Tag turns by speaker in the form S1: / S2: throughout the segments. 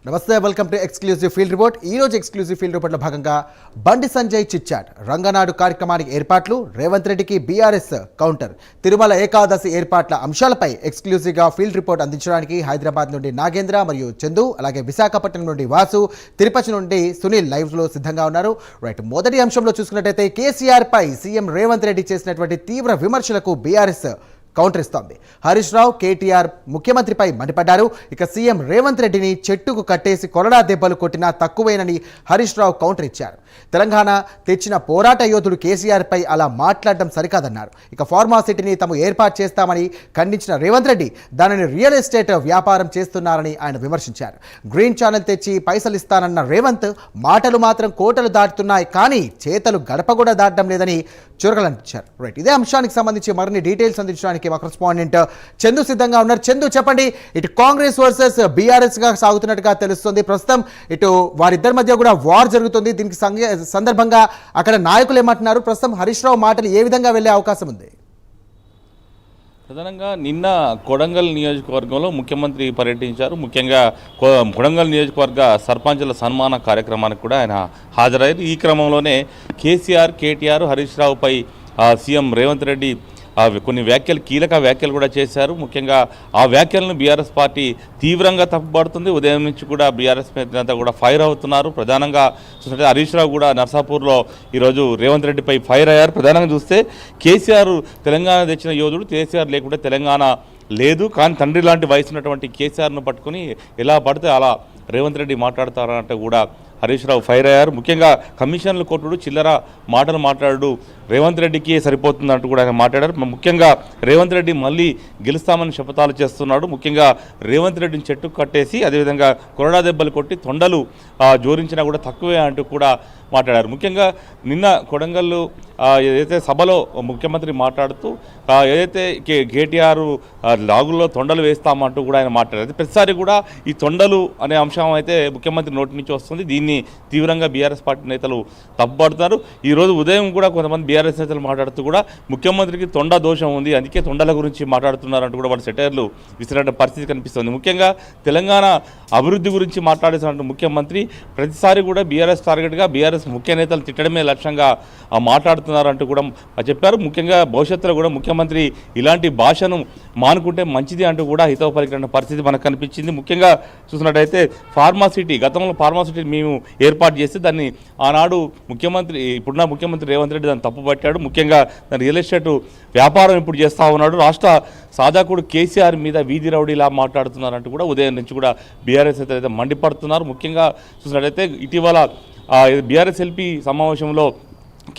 S1: నమస్తే, welcome to exclusive field report. ఈ రోజు ఎక్స్క్లూజివ్ ఫీల్డ్ రిపోర్ట్లో భాగంగా బండి సంజయ్ చిట్చాట్, రంగనాడు కార్యక్రమానికి ఏర్పాట్లు, రేవంత్ రెడ్డికి బీఆర్ఎస్ కౌంటర్, తిరుమల ఏకాదశి ఏర్పాట్ల అంశాలపై ఎక్స్క్లూజివ్గా ఫీల్డ్ రిపోర్ట్ అందించడానికి హైదరాబాద్ నుండి నాగేంద్ర మరియు చందు, అలాగే విశాఖపట్నం నుండి వాసు, తిరుపతి నుండి సునీల్ లైవ్లో సిద్ధంగా ఉన్నారు. రైట్, మొదటి అంశంలో చూసుకున్నట్టయితే కేసీఆర్ పై సీఎం రేవంత్ రెడ్డి చేసినటువంటి తీవ్ర విమర్శలకు బీఆర్ఎస్ కౌంటర్ ఇస్తోంది. హరీష్ రావు, కేటీఆర్ ముఖ్యమంత్రిపై మండిపడ్డారు. ఇక సీఎం రేవంత్ రెడ్డిని చెట్టుకు కట్టేసి కొరడా దెబ్బలు కొట్టినా తక్కువేనని హరీష్ రావు కౌంటర్ ఇచ్చారు. తెలంగాణ తెచ్చిన పోరాట యోధుడు కేసీఆర్ పై అలా మాట్లాడడం సరికాదన్నారు. ఇక ఫార్మాసిటీని తాము ఏర్పాటు చేస్తామని ఖండించిన రేవంత్ రెడ్డి దానిని రియల్ ఎస్టేట్ వ్యాపారం చేస్తున్నారని ఆయన విమర్శించారు. గ్రీన్ ఛానల్ తెచ్చి పైసలు ఇస్తానన్న రేవంత్ మాటలు మాత్రం కోటలు దాటుతున్నాయి, కానీ చేతలు గడప కూడా దాటడం లేదని చురగలంటించారు. రైట్, ఇదే అంశానికి సంబంధించి మరిన్ని డీటెయిల్స్ అందించడానికి మా కరెస్పాండెంట్ చందు సిద్ధంగా ఉన్నారు. చందు, చెప్పండి, ఇటు కాంగ్రెస్ వర్సెస్ బీఆర్ఎస్ గా సాగుతున్నట్టుగా తెలుస్తుంది. ప్రస్తుతం ఇటు వారిద్దరి మధ్య కూడా వార్ జరుగుతుంది. దీనికి సందర్భంగా అక్కడ నాయకులు ఏమంటున్నారు? ప్రస్తుతం హరీష్ రావు మాటలు ఏ విధంగా వెళ్లే అవకాశం ఉంది?
S2: ప్రధానంగా నిన్న కొడంగల్ నియోజకవర్గంలో ముఖ్యమంత్రి పర్యటించారు. ముఖ్యంగా కొడంగల్ నియోజకవర్గ సర్పంచుల సన్మాన కార్యక్రమానికి కూడా ఆయన హాజరయ్యారు. ఈ క్రమంలోనే కేసీఆర్, కేటీఆర్, హరీష్ రావుపై సీఎం రేవంత్ రెడ్డి కొన్ని కీలక వ్యాఖ్యలు కూడా చేశారు. ముఖ్యంగా ఆ వ్యాఖ్యలను బీఆర్ఎస్ పార్టీ తీవ్రంగా తప్పుపడుతుంది. ఉదయం నుంచి కూడా బీఆర్ఎస్ నేతలంతా కూడా ఫైర్ అవుతున్నారు. ప్రధానంగా చూస్తే హరీష్ రావు కూడా నర్సాపూర్లో ఈరోజు రేవంత్ రెడ్డిపై ఫైర్ అయ్యారు. ప్రధానంగా చూస్తే కేసీఆర్ తెలంగాణ తెచ్చిన యోధుడు, కేసీఆర్ లేకుంటే తెలంగాణ లేదు, కానీ తండ్రి లాంటి వయసు ఉన్నటువంటి కేసీఆర్ను పట్టుకుని ఎలా పడితే అలా రేవంత్ రెడ్డి మాట్లాడతారంటే కూడా హరీష్ రావు ఫైర్ అయ్యారు. ముఖ్యంగా కమిషన్లు కొట్టుడు, చిల్లర మాటలు మాట్లాడు రేవంత్ రెడ్డికి సరిపోతుందంటూ కూడా ఆయన మాట్లాడారు. ముఖ్యంగా రేవంత్ రెడ్డి మళ్ళీ గెలుస్తామని శపథాలు చేస్తున్నాడు. ముఖ్యంగా రేవంత్ రెడ్డిని చెట్టుకు కట్టేసి అదేవిధంగా కొరడా దెబ్బలు కొట్టి తొండలు జోరించినా కూడా తక్కువే అంటూ కూడా మాట్లాడారు. ముఖ్యంగా నిన్న కొడంగల్లో ఏదైతే సభలో ముఖ్యమంత్రి మాట్లాడుతూ ఏదైతే కేటీఆర్ లాగుల్లో తొండలు వేస్తామంటూ కూడా ఆయన మాట్లాడారు. ప్రతిసారి కూడా ఈ తొండలు అనే అంశం అయితే ముఖ్యమంత్రి నోటి నుంచి వస్తుంది. దీన్ని తీవ్రంగా బీఆర్ఎస్ పార్టీ నేతలు తప్పుపడుతున్నారు. ఈరోజు ఉదయం కూడా కొంతమంది బీఆర్ఎస్ నేతలు మాట్లాడుతూ కూడా ముఖ్యమంత్రికి తొండ దోషం ఉంది, అందుకే తొండల గురించి మాట్లాడుతున్నారంటూ కూడా వాడు సెటైర్లు విసిరే పరిస్థితి కనిపిస్తుంది. ముఖ్యంగా తెలంగాణ అభివృద్ధి గురించి మాట్లాడేసినట్టు ముఖ్యమంత్రి ప్రతిసారి కూడా బీఆర్ఎస్ టార్గెట్గా బీఆర్ఎస్ ముఖ్య నేతలు తిట్టడమే లక్ష్యంగా మాట్లాడుతున్నారంటూ కూడా చెప్పారు. ముఖ్యంగా భవిష్యత్తులో కూడా ముఖ్యమంత్రి ఇలాంటి భాషను మానుకుంటే మంచిది అంటూ కూడా హితవు పలికిన పరిస్థితి మనకు కనిపించింది. ముఖ్యంగా చూసినట్టయితే ఫార్మాసిటీ, గతంలో ఫార్మాసిటీ మేము ఏర్పాటు చేస్తే దాన్ని ఆనాడు ఇప్పుడున్న ముఖ్యమంత్రి రేవంత్ రెడ్డి దాన్ని తప్పుపట్టాడు. ముఖ్యంగా దాని రియల్ ఎస్టేట్ వ్యాపారం ఇప్పుడు చేస్తూ ఉన్నాడు. రాష్ట్ర సాధాకుడు కేసీఆర్ మీద వీధి రౌడీలా మాట్లాడుతున్నారంటూ కూడా ఉదయం నుంచి కూడా బీఆర్ఎస్ అయితే మండిపడుతున్నారు. ముఖ్యంగా చూసినట్టయితే ఇటీవల బీఆర్ఎస్ ఎల్పీ సమావేశంలో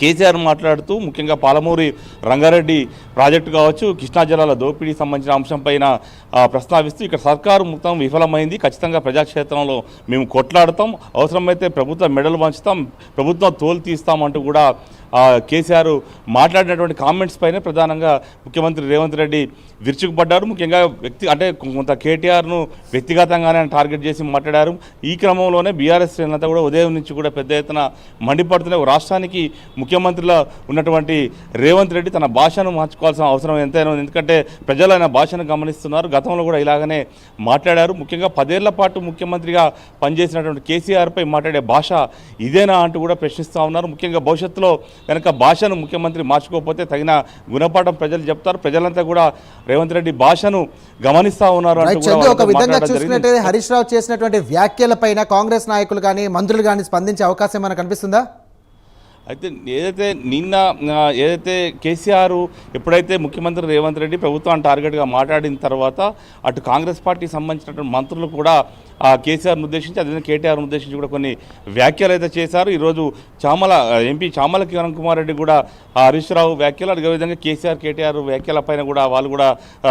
S2: కేసీఆర్ మాట్లాడుతూ ముఖ్యంగా పాలమూరి రంగారెడ్డి ప్రాజెక్టు కావచ్చు, కృష్ణా జలాల దోపిడీ సంబంధించిన అంశంపైన ప్రస్తావిస్తూ ఇక్కడ సర్కారు మొత్తం విఫలమైంది, ఖచ్చితంగా ప్రజాక్షేత్రంలో మేము కొట్లాడతాం, అవసరమైతే ప్రభుత్వం మెడలు వంచుతాం, ప్రభుత్వం తోలు తీస్తామంటూ కూడా కేసీఆర్ మాట్లాడినటువంటి కామెంట్స్ పైన ప్రధానంగా ముఖ్యమంత్రి రేవంత్ రెడ్డి విరుచుకుపడ్డారు. ముఖ్యంగా కొంత కేటీఆర్ను వ్యక్తిగతంగానే టార్గెట్ చేసి మాట్లాడారు. ఈ క్రమంలోనే బీఆర్ఎస్ శ్రేణులంతా కూడా ఉదయం నుంచి కూడా పెద్ద ఎత్తున మండిపడుతున్నాయి. రాష్ట్రానికి ముఖ్యమంత్రిలో ఉన్నటువంటి రేవంత్ రెడ్డి తన భాషను మార్చుకోవాల్సిన అవసరం ఎంతైనా ఉంది. ఎందుకంటే ప్రజలు ఆయన భాషను గమనిస్తున్నారు. గతంలో కూడా ఇలాగనే మాట్లాడారు. ముఖ్యంగా 10 ఏళ్ల పాటు ముఖ్యమంత్రిగా పనిచేసినటువంటి కేసీఆర్పై మాట్లాడే భాష ఇదేనా అంటూ కూడా ప్రశ్నిస్తూ ఉన్నారు. ముఖ్యంగా భవిష్యత్తులో కనుక భాషను ముఖ్యమంత్రి మార్చుకోకపోతే తగిన గుణపాఠం ప్రజలు చెప్తారు. ప్రజలంతా కూడా రేవంత్ రెడ్డి భాషను గమనిస్తూ ఉన్నారు.
S1: ఒక విధంగా చూసుకున్నట్లయితే హరీష్ రావు చేసినటువంటి వ్యాఖ్యలపైన కాంగ్రెస్ నాయకులు కానీ మంత్రులు కానీ స్పందించే అవకాశం మనకు కనిపిస్తుందా?
S2: అయితే ఏదైతే కేసీఆర్ ఎప్పుడైతే ముఖ్యమంత్రి రేవంత్ రెడ్డి ప్రభుత్వాన్ని టార్గెట్గా మాట్లాడిన తర్వాత అటు కాంగ్రెస్ పార్టీకి సంబంధించినటువంటి మంత్రులు కూడా కేసీఆర్ను ఉద్దేశించి అదే కేటీఆర్ను ఉద్దేశించి కూడా కొన్ని వ్యాఖ్యలు అయితే చేశారు. ఈరోజు ఎంపీ చామల కిరణ్ కుమార్ రెడ్డి కూడా హరీష్ రావు వ్యాఖ్యలు, అదేవిధంగా కేసీఆర్, కేటీఆర్ వ్యాఖ్యలపైన కూడా వాళ్ళు కూడా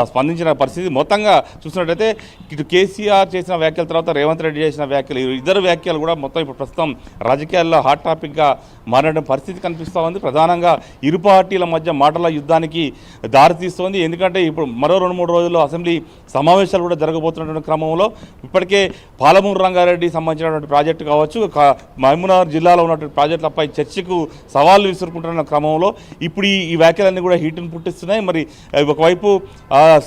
S2: స్పందించిన పరిస్థితి. మొత్తంగా చూసినట్టయితే ఇటు కేసీఆర్ చేసిన వ్యాఖ్యల తర్వాత రేవంత్ రెడ్డి చేసిన వ్యాఖ్యలు, ఇద్దరు వ్యాఖ్యలు కూడా మొత్తం ఇప్పుడు ప్రస్తుతం రాజకీయాల్లో హాట్ టాపిక్గా మారిన పరిస్థితి కనిపిస్తూ ఉంది. ప్రధానంగా ఇరు పార్టీల మధ్య మాటల యుద్ధానికి దారితీస్తోంది. ఎందుకంటే ఇప్పుడు మరో 2-3 రోజుల్లో అసెంబ్లీ సమావేశాలు కూడా జరగబోతున్నటువంటి క్రమంలో ఇప్పటికే పాలమూరు రంగారెడ్డి సంబంధించినటువంటి ప్రాజెక్టు కావచ్చు, మహబూబ్నగర్ జిల్లాలో ఉన్నటువంటి ప్రాజెక్టులపై చర్చకు సవాళ్లు విసురుకుంటున్న క్రమంలో ఇప్పుడు ఈ వ్యాఖ్యలన్నీ కూడా హీట్ను పుట్టిస్తున్నాయి. మరి ఒకవైపు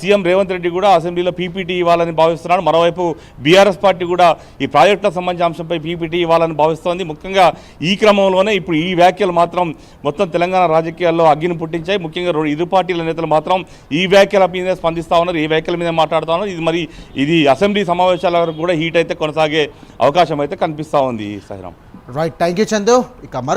S2: సీఎం రేవంత్ రెడ్డి కూడా అసెంబ్లీలో పీపీటీ ఇవ్వాలని భావిస్తున్నాడు. మరోవైపు బీఆర్ఎస్ పార్టీ కూడా ఈ ప్రాజెక్టులకు సంబంధించిన అంశంపై పీపీటీ ఇవ్వాలని భావిస్తోంది. ముఖ్యంగా ఈ క్రమంలోనే ఇప్పుడు ఈ వ్యాఖ్యలు మాత్రం మొత్తం తెలంగాణ రాజకీయాల్లో అగ్గిని పుట్టించాయి. ముఖ్యంగా ఇరు పార్టీల నేతలు మాత్రం ఈ వ్యాఖ్యల మీదే స్పందిస్తూ ఉన్నారు, ఈ వ్యాఖ్యల మీద మాట్లాడుతూ ఉన్నారు. ఇది అసెంబ్లీ సమావేశాల వరకు కూడా హీట్ అయితే కొనసాగే అవకాశం అయితే కనిపిస్తూ ఉంది. సహరాం
S1: రైట్, థ్యాంక్ యూ చందు. ఇక